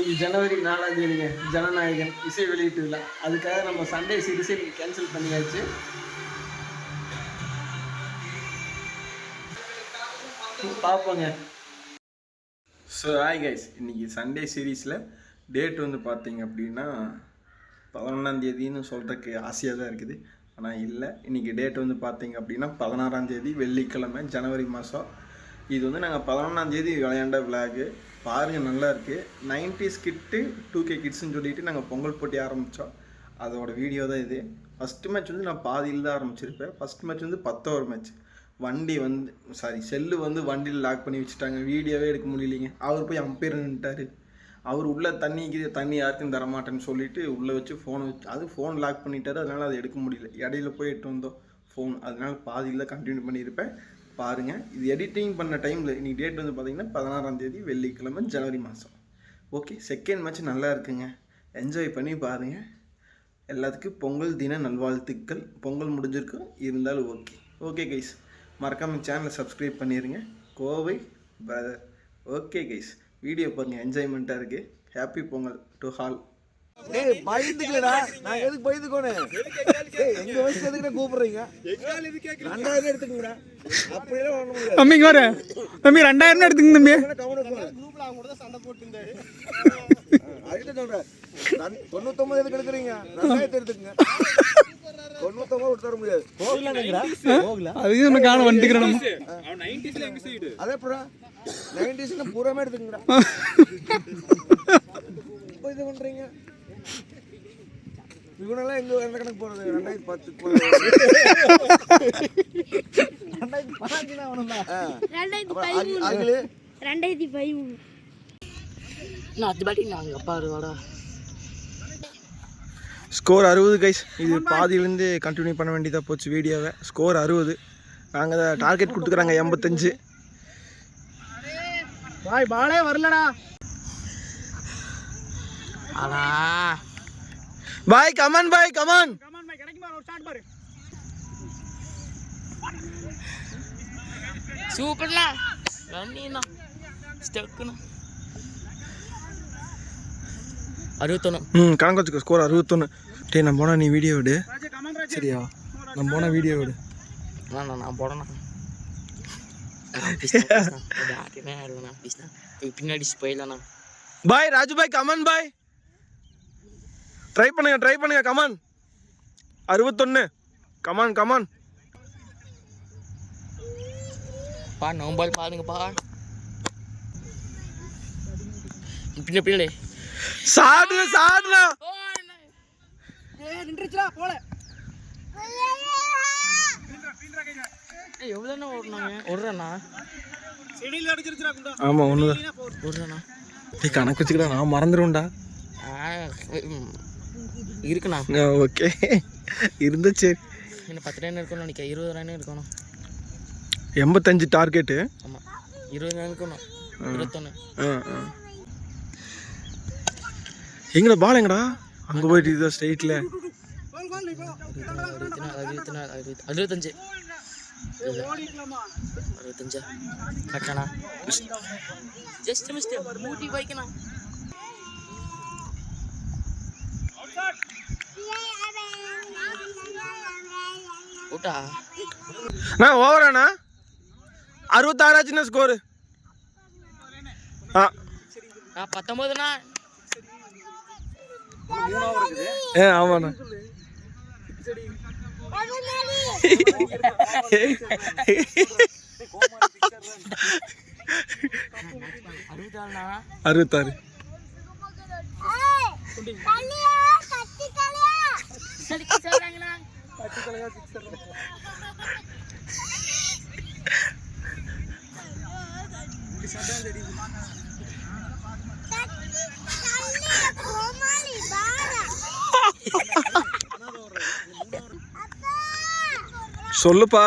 இன்னைக்கு ஜனவரி 4ஆம் தேதிங்க, ஜனநாயகன் இசை வெளியீட்டு விழா. அதுக்காக நம்ம சண்டே சீரிஸை கேன்சல் பண்ணியாச்சு. பார்ப்போங்க. ஸோ ஹாய் கைஸ், இன்றைக்கி சண்டே சீரீஸில் டேட் வந்து பார்த்தீங்க அப்படின்னா 11ஆம் தேதின்னு சொல்கிறதுக்கு ஆசையாக தான் இருக்குது. ஆனால் இல்லை, இன்றைக்கி டேட் வந்து பார்த்தீங்க அப்படின்னா 16ஆம் தேதி வெள்ளிக்கிழமை, ஜனவரி மாதம். இது வந்து நாங்கள் 11ஆம் தேதி விளையாண்ட விளாகு. பாருங்கள், நல்லா இருக்குது. 90s கிட்டு 2K கிட்ஸ்ன்னு சொல்லிட்டு நாங்கள் பொங்கல் போட்டி ஆரம்பித்தோம். அதோட வீடியோ தான் இது. ஃபஸ்ட்டு மேட்ச் வந்து நான் பாதியில் தான் ஆரம்பிச்சிருப்பேன். ஃபஸ்ட் மேட்ச் வந்து 10 ஓவர் மேட்ச். வண்டி வந்து செல்லு வந்து வண்டியில் லாக் பண்ணி வச்சுட்டாங்க. வீடியோவே எடுக்க முடியலைங்க. அவர் போய் அம்பையர் நின்ட்டார். அவர் உள்ளே தண்ணி யாருக்கும் தரமாட்டேன்னு சொல்லிட்டு உள்ளே வச்சு ஃபோனை வச்சு, அது ஃபோன் லாக் பண்ணிட்டாரு. அதனால் அதை எடுக்க முடியல. இடையில போய் எட்டு வந்தோம் ஃபோன். அதனால் பாதியில் கண்டினியூ பண்ணியிருப்பேன். பாருங்கள், இது எடிட்டிங் பண்ண டைமில் இன்றைக்கி டேட் வந்து பார்த்திங்கன்னா 16ஆம் தேதி வெள்ளிக்கிழமை, ஜனவரி மாதம். ஓகே, செகண்ட் மேட்ச் நல்லா இருக்குங்க. என்ஜாய் பண்ணி பாருங்கள். எல்லாத்துக்கும் பொங்கல் தின நல்வாழ்த்துக்கள். பொங்கல் முடிஞ்சிருக்கும், இருந்தாலும் ஓகே. ஓகே கைஸ், மறக்காமல் சேனலை சப்ஸ்கிரைப் பண்ணிடுங்க. Kovai brother. Okay guys, video பாருங்கள், என்ஜாய்மெண்ட்டாக இருக்குது. Happy Pongal to hall. டேய் பயந்துக்கலடா, நான் எதுக்கு பயந்துக்கோனே? டேய் எங்க வயசுக்கு எதுக்கு கூப்பிடுறீங்க? 2000 எடுத்துக்கங்கடா. அப்படியே ஒண்ணு முடியாது. தம்பி இங்க வர. தம்பி 2000 எடுத்துங்க தம்பி. குரூப்ல அவங்க கூட சண்டை போட்டுட்டாரு. அதுக்கு சொல்றேன். 99 எதுக்கு எடுக்கறீங்க? 2000 எடுத்துக்கங்க. 99 விட்டு தர முடியாது. போகலங்கடா. போகல. அது என்ன காண வந்துக்கறேன் நம்ம. அவன் 90s ல எங்க சைடு. அதே புறா 90s ல பூராமே எடுத்துக்கங்கடா. இப்போ இது பண்றீங்க. இவனெல்லாம் எங்க எந்த கணக்கு போறது? 2010 ஸ்கோர் 60 கைஸ். இது பாதியிலேருந்து கண்டினியூ பண்ண வேண்டியதாக போச்சு வீடியோவை. ஸ்கோர் 60. நாங்கள் தான் டார்கெட் கொடுத்துக்கிறாங்க 85. பாலே வரலடா. பாய் கமான், பாய் கமான். சூப்பர்ல ரன்னினா ஸ்டக்னா 61. கணக்கு வச்சுக்கோ. ஸ்கோர் 61. டே நான் போனா நீ வீடியோ விடு. சரியா? நான் போனா வீடியோ விடு. நான் போடணும். பின்னாடி போயிடலாம். பாய் ராஜு பாய், கமான் பாய். ட்ரை பண்ணுங்க கமான். 61. Come on come on. பா நோம்பால் பாருங்கப்பா. பின்னாடி சாடுனா நின்றுச்சுடா போல. எவ்வளோண்ணா ஓடுனாங்க? ஓடுறேண்ணா. செடியில் அடிச்சிருச்சுடா குண்டா. ஆமா ஒண்ணுதான். ஓடுறேண்ணா. டேய் கணக்கு வச்சுக்கடா, நான் மறந்துடுவேன்டா. இருக்குண்ணா. ஓகே, இருந்தா சரி. இன்னும் 10 ரன் இருக்கணும் நினைக்கிறேன். 20 ரன் இருக்கணும். 85 டார்கெட்டு. ஆமாம், 20 ரன் இருக்கணும். 21. எங்கடா பால் எங்கடா? அங்கே போயிட்டு இதுதான் ஸ்ட்ரெயிட்டில். 65 கட்டணா. Just mistake. மூட்டி வைக்கணும். ஓட்டா நான் ஓவராண்ணா. 66 ஆச்சுண்ணா ஸ்கோரு. 19ண்ணா. ஆமாண்ணா. அறுபத்தாறு. சொல்லுப்பா.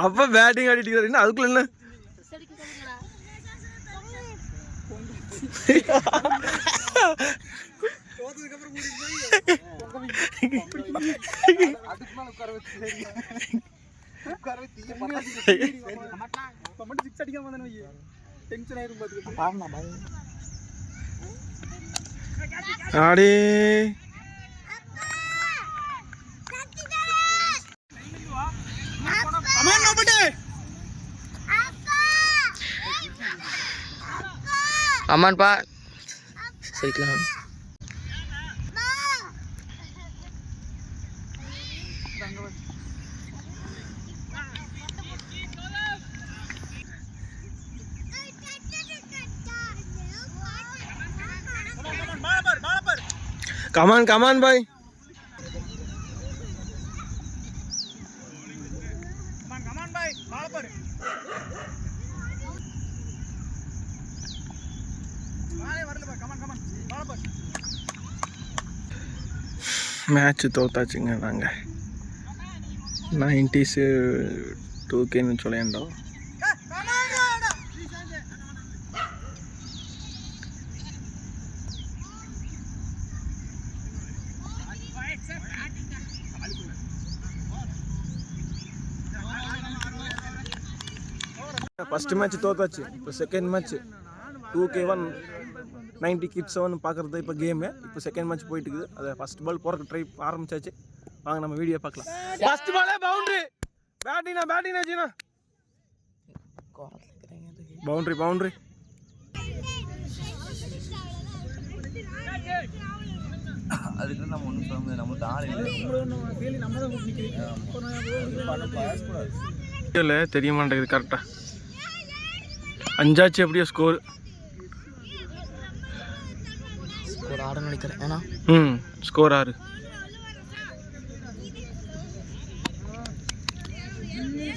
அப்ப பேட்டிங் ஆடிட்டு அதுக்குள்ள என்ன? பாருண்ணா பாய் ஆடே அம்மான்பா சரிக்கலாம் கமான் பாய் மேட்ச் தோத்தாச்சுங்க நாங்கள் 90s 2Kன்னு சொல்லியிருந்தோம். ஃபஸ்ட்டு மேட்ச் தோத்தாச்சு. இப்போ செகண்ட் மேட்ச் 2K1 90 கிட்ஸ் பார்க்குறது இப்போ கேமு. இப்போ செகண்ட் மேட்ச் போயிட்டு இருக்குது. அதை ஃபஸ்ட் பால் போகிறதுக்கு ட்ரை ஆரம்பிச்சாச்சு. வாங்க நம்ம வீடியோ பார்க்கலாம். ஃபஸ்ட் பாலே பவுண்டரி. பேட்டிங்னா ஜீனா. பவுண்டரி அதுக்கு நம்ம ஒன்றும் சொல்ல முடியாது. நம்மளுக்கு ஆள் இல்லை தெரிய மாட்டேங்குது கரெக்டாக. 5 எப்படியோ ஸ்கோர் ஆட நினைக்கிறேன் ஏன்னா ஸ்கோர் 6.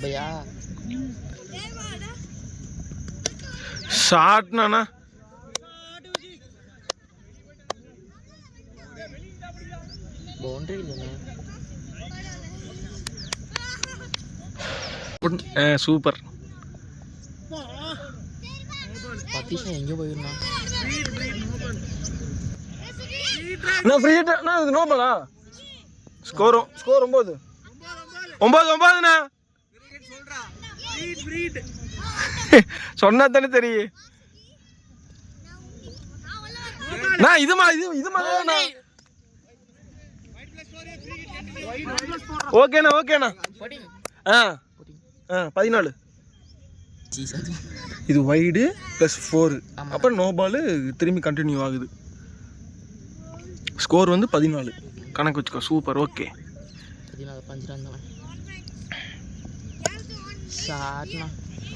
பையா ஷாட்னா பவுண்டரி இல்லைண்ணா சூப்பர். பத்தீஷா எங்கே போயிருந்தான் நோபலா ஸ்கோர் 9 சொன்னா தானே தெரியும். ஓகேண்ணா 14. இது வைடு +4 அப்புறம் நோ பால் திரும்பி கண்டினியூ ஆகுது. ஸ்கோர் 14 கணக்கு வச்சுக்கோ. சூப்பர். ஓகே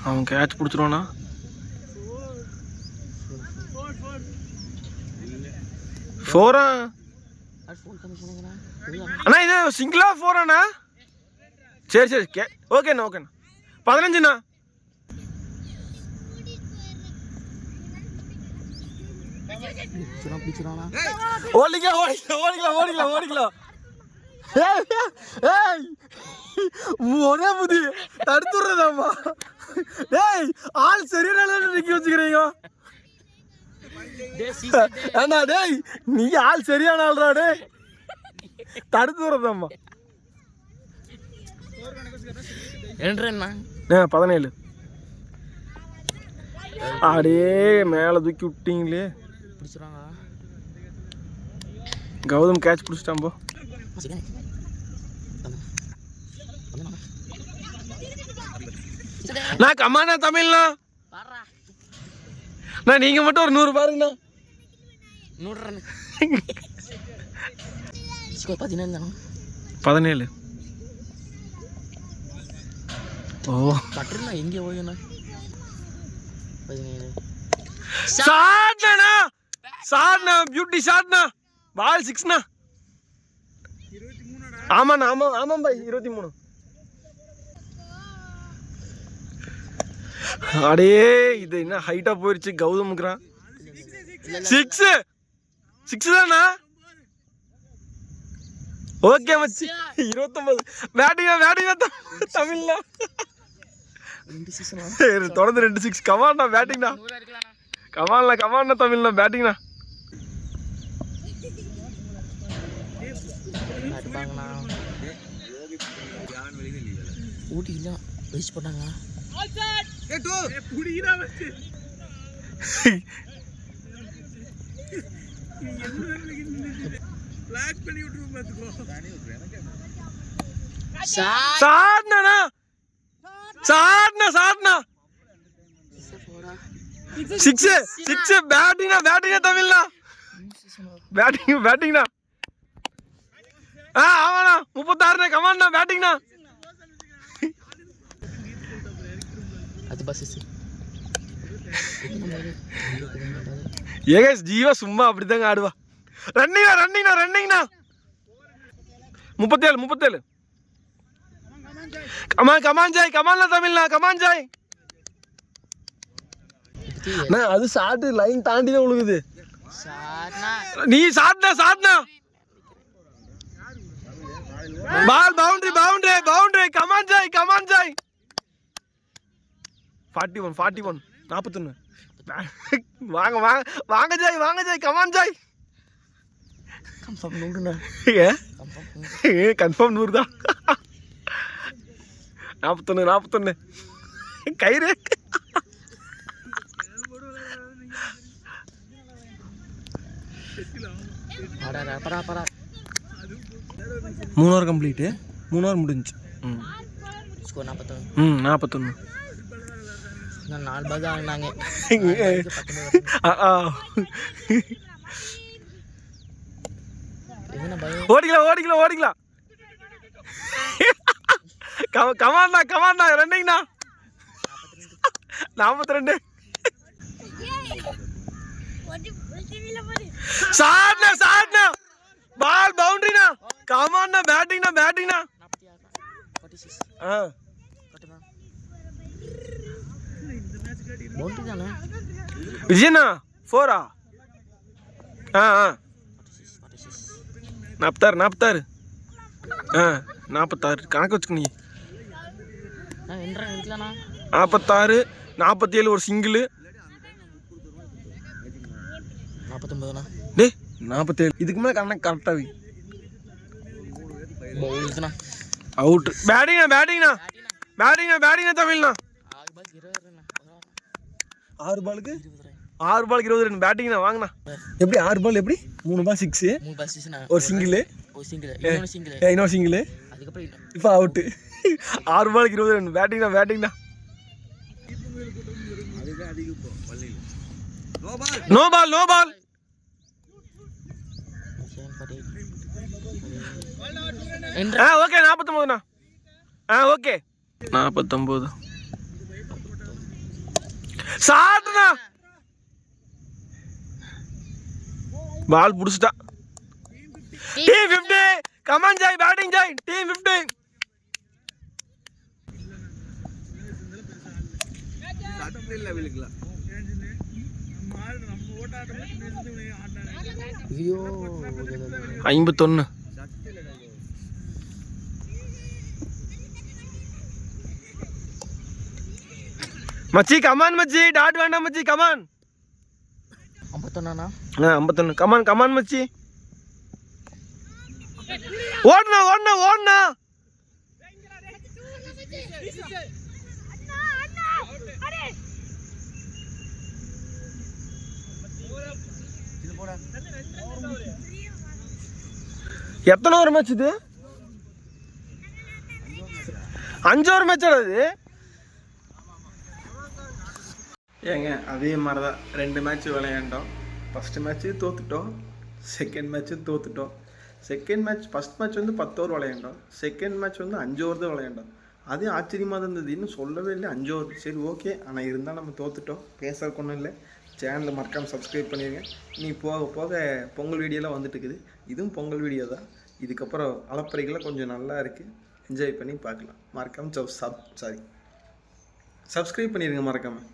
அவன் கேட்ச் பிடிச்சிருவானா? ஃபோரா அண்ணா? இது சிங்கிளா 4 சரி ஓகேண்ணா 15. ஓடிக்கலாம். ஒரே புதி தடுத்துடுறதாம்மா. டேய் ஆள் சரியான நிக்க வச்சுக்கிறீங்க. டேய் நீ ஆள் சரியான ஆள்ரா. டே தடுத்துடுறதாம்மா. 17. அடே மேலே தூக்கி விட்டீங்களே. கௌதம் கேட்ச் பிடிச்சிட்டான். போ நான் கம்மாண்ணா தமிழ்ண்ணா. நீங்க மட்டும் ஒரு 100 பாருங்கண்ணா. 17. ஓ பட்டர்னா எங்கே போயிண்ணா? 17. ஷாட்னா பியூட்டி ஷாட்னா. பால் 6ண்ணா. ஆமாம் பாய் 23. அடே இது என்ன ஹைட்டா போயிருச்சு. கௌதமுக்குறான் 6 தானா? ஓகே மச்சி 29. பேட்டிங்கா தமிழ்ல தொடர்ந்து 2 6. கமான்ண்ணா பேட்டிங்ண்ணா. கமான்ண்ணா தமிழ்ண்ணா பேட்டிங்ண்ணா. ஊட்டி இல்லை வேஸ்ட் பண்ணாங்க. சாட்னா சாட்னா சாட்னா சிக்ஸ் சிக்ஸ் பேட்டிங்னா பேட்டிங்னா தமிழ்னா பேட்டிங்னா ஆமாண்ணா 36 கமாண்டா பேட்டிங்னா அது பஸ் ஏகேஷ் ஜீவா சும்மா அப்படித்தாங்க ஆடுவா ரன்னிங்னா 37 கமான் ஜாய் கமான்ல தமிழ்னா கமான் ஜாய் அது ஷாட் லைன் தாண்டி தான் விழுகுது நீ சாட்னா பால் பவுண்டரி கமான் ஜாய் 41 வாங்க ஜாய் கமான் ஜாய் கன்ஃபார்ம் 100 தான் 41 கயிறு மூணு கம்ப்ளீட் 3 முடிஞ்சு ஸ்கோர் 41 41 நான் 4 பால் ஆனாங்க ஓடிக்கலாம் கமாண்டா ரன்னிங்னா 42 சாட்னா பால் பவுண்டரினா கமாண்டா பேட்டிங்னா 46 பவுண்டரி தானே விஜயனா 4 46 கணக்கு வச்சுக்க நீ 46 47 ஒரு சிங்கிள் 49 டே 47 இதுக்கு மேலே கணக்கு கரெக்டாக பவுல்ஸ்னா அவுட் பேட்டிங்னா தமிழ்னா 6 பாலுக்கு 20 ரன் பேட்டிங்னா வாங்கண்ணா எப்படி 6 பால் எப்படி 3 பால் 6 ஒரு சிங்கிள் இன்னொரு சிங்கிள் இப்போ அவுட்டு 6 பாலுக்கு 20 ரன் பேட்டிங்னா நோ பால் ஓகே 49ண்ணா ஓகே 49 சாட்னா பால் புடிச்சிட்டா team 50 come on Joy batting Joy team 50 51 மச்சி கமான் மச்சி டாட் வேண்டாம் மச்சி கமான் 51 கமான் மச்சி ஓடுனா எத்தனை ஒரு மேட்ச் இது 5 ஒரு மேட்ச் அது ஏங்க அதே மாதிரி தான் 2 மேட்ச் விளையாண்டோம். ஃபஸ்ட்டு மேட்ச்சு தோற்றுட்டோம், செகண்ட் மேட்ச்சு தோற்றுட்டோம். செகண்ட் மேட்ச் ஃபஸ்ட் மேட்ச் வந்து 10 ஓவர் விளையாண்டோம், செகண்ட் மேட்ச் வந்து 5 ஓவர் தான் விளையாண்டோம். அதே ஆச்சரியமாக தான் இருந்தது, இன்னும் சொல்லவே இல்லை 5 ஓவர். சரி ஓகே, ஆனால் இருந்தால் நம்ம தோற்றுட்டோம், பேசுறதுக்கு ஒன்றும் இல்லை. சேனலை மறக்காமல் சப்ஸ்கிரைப் பண்ணிடுங்க. நீ போக போக பொங்கல் வீடியோலாம் வந்துட்டு இருக்குது, இதுவும் பொங்கல் வீடியோ தான். இதுக்கப்புறம் அலப்பறைகள்லாம் கொஞ்சம் நல்லா இருக்குது, என்ஜாய் பண்ணி பார்க்கலாம். மறக்காமல் சப்ஸ்கிரைப் பண்ணிடுங்க மறக்காமல்.